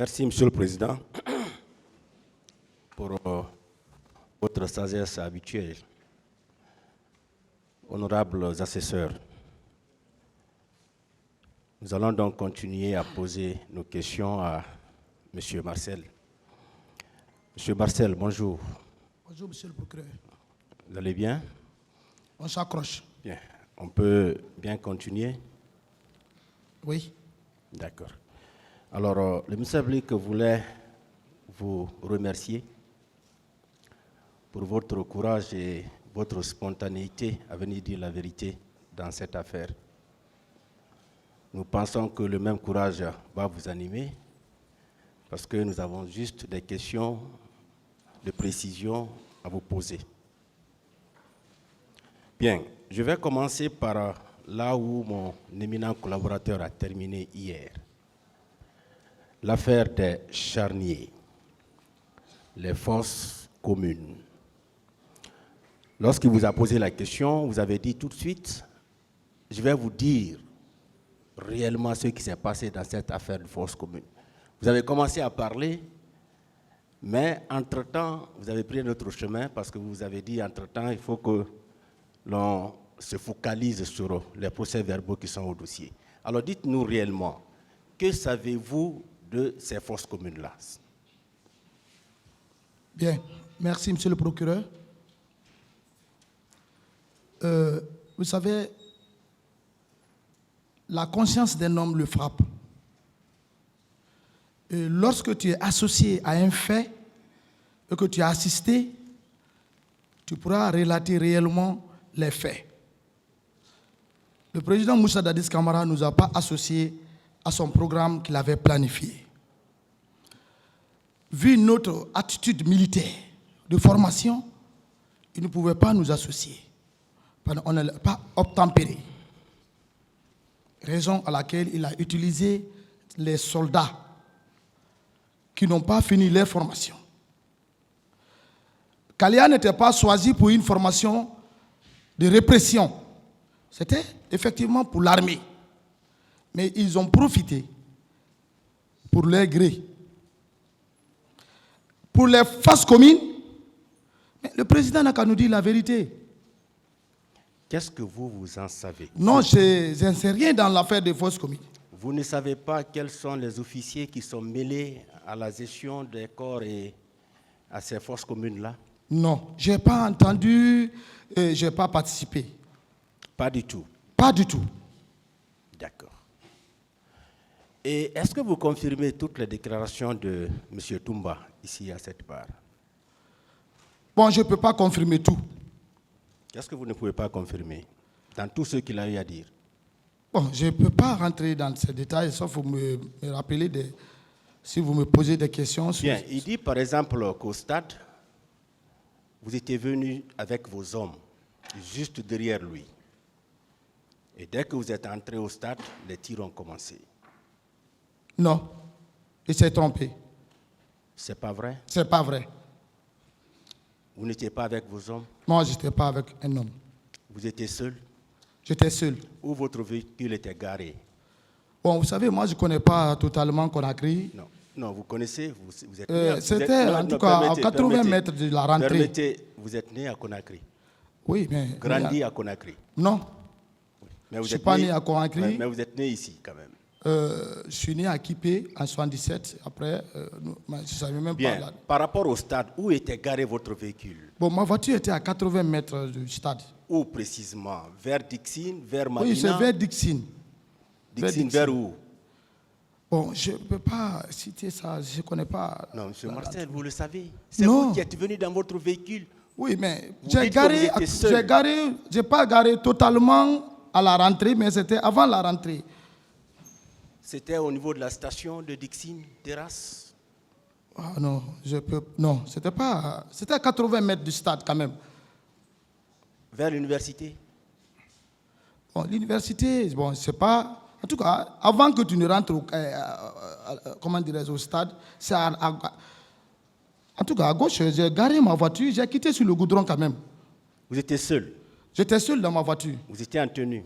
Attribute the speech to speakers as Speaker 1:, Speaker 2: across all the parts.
Speaker 1: Merci, Monsieur le Président, pour votre sagesse habituelle. Honorables assesseurs, nous allons donc continuer à poser nos questions à Monsieur Marcel. Monsieur Marcel, bonjour.
Speaker 2: Bonjour, Monsieur le procureur.
Speaker 1: Vous allez bien?
Speaker 2: On s'accroche.
Speaker 1: Bien. On peut bien continuer?
Speaker 2: Oui.
Speaker 1: D'accord. Alors, le ministère public voulait vous remercier pour votre courage et votre spontanéité à venir dire la vérité dans cette affaire. Nous pensons que le même courage va vous animer parce que nous avons juste des questions de précision à vous poser. Bien, je vais commencer par là où mon éminent collaborateur a terminé hier. L'affaire des charniers, les fosses communes. Lorsqu'il vous a posé la question, vous avez dit tout de suite, je vais vous dire réellement ce qui s'est passé dans cette affaire de fosses communes. Vous avez commencé à parler, mais entre-temps, vous avez pris un autre chemin parce que vous avez dit, entre-temps, il faut que l'on se focalise sur les procès-verbaux qui sont au dossier. Alors dites-nous réellement, que savez-vous de ces fosses communes-là?
Speaker 2: Bien, merci, Monsieur le procureur. Vous savez, la conscience d'un homme le frappe. Et lorsque tu es associé à un fait et que tu as assisté, tu pourras relater réellement les faits. Le président Moussa Dadis Camara ne nous a pas associés à son programme qu'il avait planifié. Vu notre attitude militaire de formation, il ne pouvait pas nous associer. On n'a pas obtempéré. Raison à laquelle il a utilisé les soldats qui n'ont pas fini leur formation. Kalia n'était pas choisi pour une formation de répression. C'était effectivement pour l'armée. Mais ils ont profité pour leur gré. Pour les fosses communes, mais le président n'a qu'à nous dire la vérité.
Speaker 1: Qu'est-ce que vous en savez?
Speaker 2: Non, je ne sais rien dans l'affaire des fosses communes.
Speaker 1: Vous ne savez pas quels sont les officiers qui sont mêlés à la gestion des corps et à ces fosses communes-là?
Speaker 2: Non, je n'ai pas entendu, je n'ai pas participé.
Speaker 1: Pas du tout?
Speaker 2: Pas du tout.
Speaker 1: D'accord. Et est-ce que vous confirmez toutes les déclarations de M. Toumba ici à cette barre?
Speaker 2: Bon, je ne peux pas confirmer tout.
Speaker 1: Qu'est-ce que vous ne pouvez pas confirmer dans tout ce qu'il a eu à dire?
Speaker 2: Bon, je ne peux pas rentrer dans ces détails, sauf vous me rappeler, si vous me posez des questions.
Speaker 1: Bien, il dit par exemple qu'au stade, vous étiez venu avec vos hommes, juste derrière lui. Et dès que vous êtes entré au stade, les tirs ont commencé.
Speaker 2: Non, il s'est trompé.
Speaker 1: C'est pas vrai?
Speaker 2: C'est pas vrai.
Speaker 1: Vous n'étiez pas avec vos hommes?
Speaker 2: Moi, je n'étais pas avec un homme.
Speaker 1: Vous étiez seul?
Speaker 2: J'étais seul.
Speaker 1: Où votre véhicule était garé?
Speaker 2: Bon, vous savez, moi, je ne connais pas totalement Conakry.
Speaker 1: Non, non, vous connaissez, vous êtes
Speaker 2: c'était en tout cas à 80 mètres de la rentrée.
Speaker 1: Permettez, vous êtes né à Conakry?
Speaker 2: Oui, mais...
Speaker 1: Grandi à Conakry?
Speaker 2: Non.
Speaker 1: Oui. Mais vous
Speaker 2: je ne suis pas né à Conakry.
Speaker 1: Mais vous êtes né ici quand même?
Speaker 2: Je suis né à Kipé en 77. Après, je ne savais même
Speaker 1: Bien.
Speaker 2: pas. Là.
Speaker 1: Par rapport au stade, où était garé votre véhicule?
Speaker 2: Bon, ma voiture était à 80 mètres du stade.
Speaker 1: Où précisément? Vers Dixine, vers Madina?
Speaker 2: Oui, c'est vers Dixine.
Speaker 1: Dixine, vers où?
Speaker 2: Bon, je ne peux pas citer ça, je ne connais pas.
Speaker 1: Non, M. Marcel, vous le savez. C'est vous qui êtes venu dans votre véhicule.
Speaker 2: Oui, mais
Speaker 1: Vous
Speaker 2: j'ai pas garé totalement à la rentrée, mais c'était avant la rentrée.
Speaker 1: C'était au niveau de la station de Dixine, Terrasse?
Speaker 2: Ah non, non, c'était pas... C'était à 80 mètres du stade quand même.
Speaker 1: Vers l'université?
Speaker 2: Bon, l'université, bon, c'est pas... En tout cas, avant que tu ne rentres au stade, c'est en tout cas, à gauche, j'ai garé ma voiture, j'ai quitté sur le goudron quand même.
Speaker 1: Vous étiez seul?
Speaker 2: J'étais seul dans ma voiture.
Speaker 1: Vous étiez en tenue?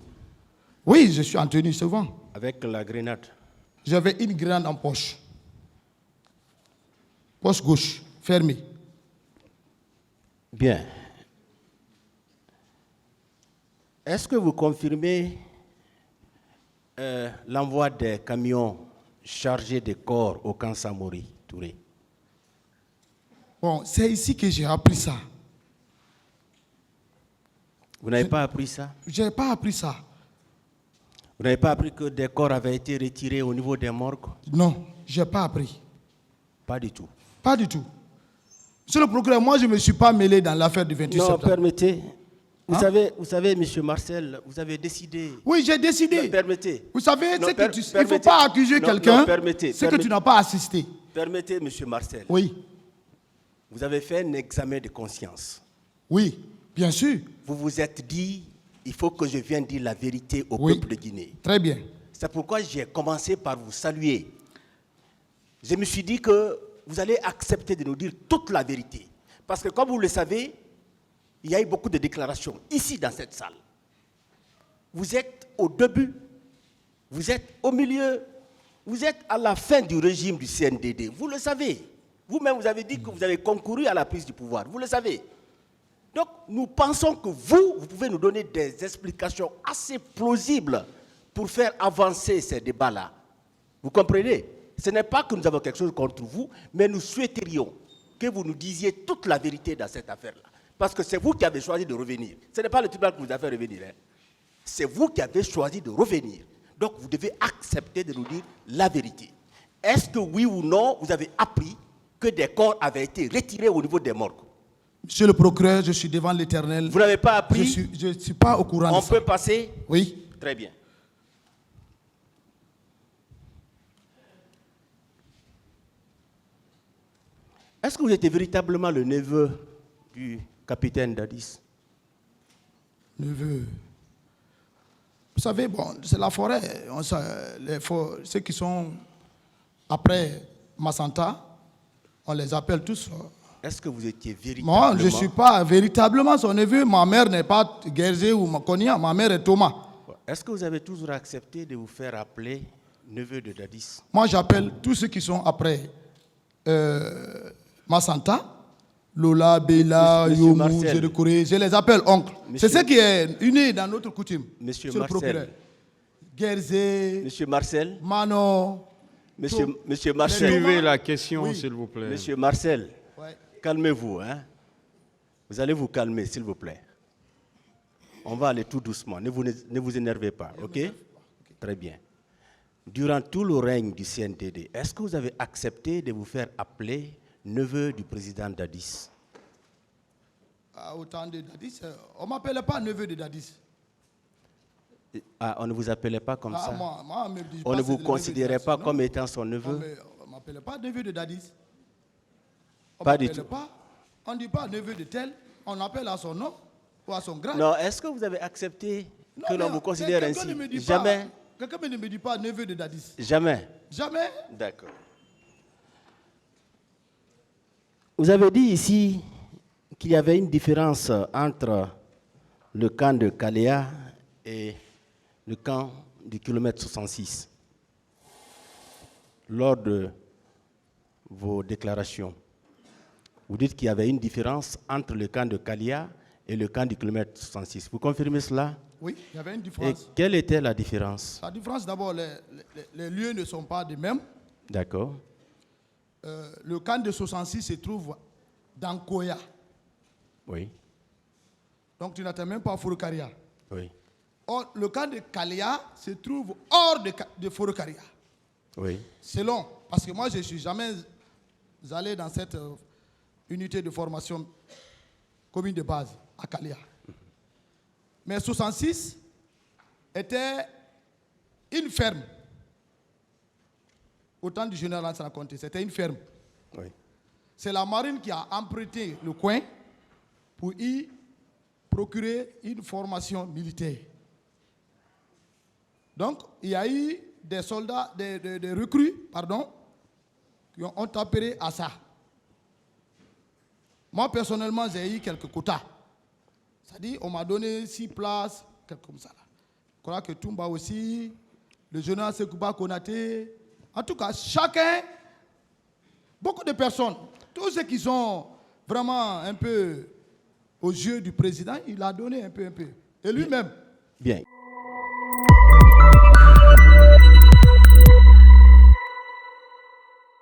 Speaker 2: Oui, je suis en tenue souvent.
Speaker 1: Avec la grenade?
Speaker 2: J'avais une grenade en poche. poche gauche, fermée.
Speaker 1: Bien. Est-ce que vous confirmez l'envoi des camions chargés de corps au camp Samori, Touré?
Speaker 2: Bon, c'est ici que j'ai appris ça.
Speaker 1: Vous n'avez pas appris ça?
Speaker 2: Je n'ai pas appris ça.
Speaker 1: Vous n'avez pas appris que des corps avaient été retirés au niveau des morgues?
Speaker 2: Non, je n'ai pas appris.
Speaker 1: Pas du tout.
Speaker 2: Pas du tout. Monsieur le procureur, moi, je ne me suis pas mêlé dans l'affaire du 28
Speaker 1: Non,
Speaker 2: septembre.
Speaker 1: permettez. Vous
Speaker 2: Hein?
Speaker 1: savez, M. Marcel, vous avez décidé.
Speaker 2: Oui, j'ai décidé.
Speaker 1: Permettez.
Speaker 2: Vous savez,
Speaker 1: Non,
Speaker 2: il ne faut
Speaker 1: permettez.
Speaker 2: pas accuser
Speaker 1: Non,
Speaker 2: quelqu'un
Speaker 1: non, permettez,
Speaker 2: c'est que
Speaker 1: permettez.
Speaker 2: tu n'as pas assisté.
Speaker 1: Permettez, M. Marcel.
Speaker 2: Oui,
Speaker 1: Vous avez fait un examen de conscience.
Speaker 2: oui, bien sûr.
Speaker 1: Vous vous êtes dit, il faut que je vienne dire la vérité au
Speaker 2: Oui.
Speaker 1: peuple de Guinée.
Speaker 2: Très bien.
Speaker 1: C'est pourquoi j'ai commencé par vous saluer. Je me suis dit que vous allez accepter de nous dire toute la vérité. Parce que comme vous le savez, il y a eu beaucoup de déclarations ici dans cette salle. Vous êtes au début, vous êtes au milieu, vous êtes à la fin du régime du CNDD. Vous le savez. Vous-même, vous avez dit que vous avez concouru à la prise du pouvoir. Vous le savez. Donc, nous pensons que vous pouvez nous donner des explications assez plausibles pour faire avancer ces débats-là. Vous comprenez? Ce n'est pas que nous avons quelque chose contre vous, mais nous souhaiterions que vous nous disiez toute la vérité dans cette affaire-là. Parce que c'est vous qui avez choisi de revenir. Ce n'est pas le tribunal qui vous a fait revenir. Hein. C'est vous qui avez choisi de revenir. Donc, vous devez accepter de nous dire la vérité. Est-ce que oui ou non, vous avez appris que des corps avaient été retirés au niveau des morgues?
Speaker 2: Monsieur le procureur, je suis devant l'Éternel.
Speaker 1: Vous n'avez pas appris?
Speaker 2: Je ne suis pas au courant
Speaker 1: On
Speaker 2: de ça.
Speaker 1: peut passer?
Speaker 2: Oui.
Speaker 1: Très bien. Est-ce que vous étiez véritablement le neveu du capitaine Dadis?
Speaker 2: Neveu. Vous savez, bon, c'est la forêt. Ceux qui sont après Massanta, on les appelle tous.
Speaker 1: Est-ce que vous étiez véritablement...
Speaker 2: Moi, je ne suis pas véritablement son neveu. Ma mère n'est pas Guerzé ou Makonia. Ma mère est Thomas.
Speaker 1: Est-ce que vous avez toujours accepté de vous faire appeler neveu de Dadis?
Speaker 2: Moi, j'appelle tous ceux qui sont après Massanta, Lola, Bela,
Speaker 1: Monsieur
Speaker 2: Yomu,
Speaker 1: Marcel.
Speaker 2: Zérekouré. Je les appelle oncles. C'est ce qui est uni dans notre coutume.
Speaker 1: Monsieur
Speaker 2: le
Speaker 1: Marcel.
Speaker 2: procureur. Guerzé,
Speaker 1: Monsieur Marcel.
Speaker 2: Mano.
Speaker 1: Monsieur Marcel.
Speaker 3: Suivez la question,
Speaker 2: Oui.
Speaker 3: s'il vous plaît.
Speaker 1: Monsieur Marcel,
Speaker 2: Ouais.
Speaker 1: calmez-vous. Hein? Vous allez vous calmer, s'il vous plaît. On va aller tout doucement. Ne vous énervez pas, ok? Très bien. Durant tout le règne du CNDD, est-ce que vous avez accepté de vous faire appeler neveu du président Dadis?
Speaker 2: Au temps de Dadis, on ne m'appelait pas neveu de Dadis.
Speaker 1: Ah, on ne vous appelait pas comme ça?
Speaker 2: Moi, on me dit
Speaker 1: On
Speaker 2: pas
Speaker 1: ne
Speaker 2: c'est
Speaker 1: vous
Speaker 2: le neveu de
Speaker 1: considérait
Speaker 2: Dadis,
Speaker 1: pas
Speaker 2: non.
Speaker 1: comme étant son neveu?
Speaker 2: On ne m'appelait pas neveu de Dadis.
Speaker 1: Pas du tout.
Speaker 2: On ne dit pas neveu de tel, on appelle à son nom ou à son grade.
Speaker 1: Non, est-ce que vous avez accepté
Speaker 2: Non,
Speaker 1: que l'on
Speaker 2: mais
Speaker 1: vous considère
Speaker 2: quelqu'un
Speaker 1: ainsi?
Speaker 2: ne me dit pas-
Speaker 1: Jamais?
Speaker 2: Quelqu'un ne me dit pas neveu de Dadis.
Speaker 1: Jamais?
Speaker 2: Jamais.
Speaker 1: D'accord. Vous avez dit ici qu'il y avait une différence entre le camp de Kaléa et le camp du kilomètre 66 lors de vos déclarations. Vous dites qu'il y avait une différence entre le camp de Kaléa et le camp du kilomètre 66. Vous confirmez cela?
Speaker 2: Oui, il y avait une
Speaker 1: Et
Speaker 2: différence.
Speaker 1: quelle était la différence?
Speaker 2: La différence, d'abord, les lieux ne sont pas les mêmes.
Speaker 1: D'accord.
Speaker 2: Le camp de 66 se trouve dans Koya.
Speaker 1: Oui.
Speaker 2: Donc tu n'attends même pas à Forokaria.
Speaker 1: Oui.
Speaker 2: Or, le camp de Kaléa se trouve hors de Forokaria.
Speaker 1: Oui.
Speaker 2: Selon, parce que moi je ne suis jamais allé dans cette unité de formation commune de base à Kaléa. Mais 66 était une ferme. Au temps du général Lansana Conté, c'était une ferme.
Speaker 1: Oui.
Speaker 2: C'est la marine qui a emprunté le coin pour y procurer une formation militaire. Donc, il y a eu des soldats, des recrues, pardon, qui ont appelé à ça. Moi, personnellement, j'ai eu quelques quotas. C'est-à-dire, on m'a donné 6 places, quelque comme ça. Je crois que Toumba aussi, le général Sekouba Konaté. En tout cas, chacun. beaucoup de personnes, tous ceux qui sont vraiment un peu aux yeux du président, il a donné un peu. Et lui-même.
Speaker 1: Bien.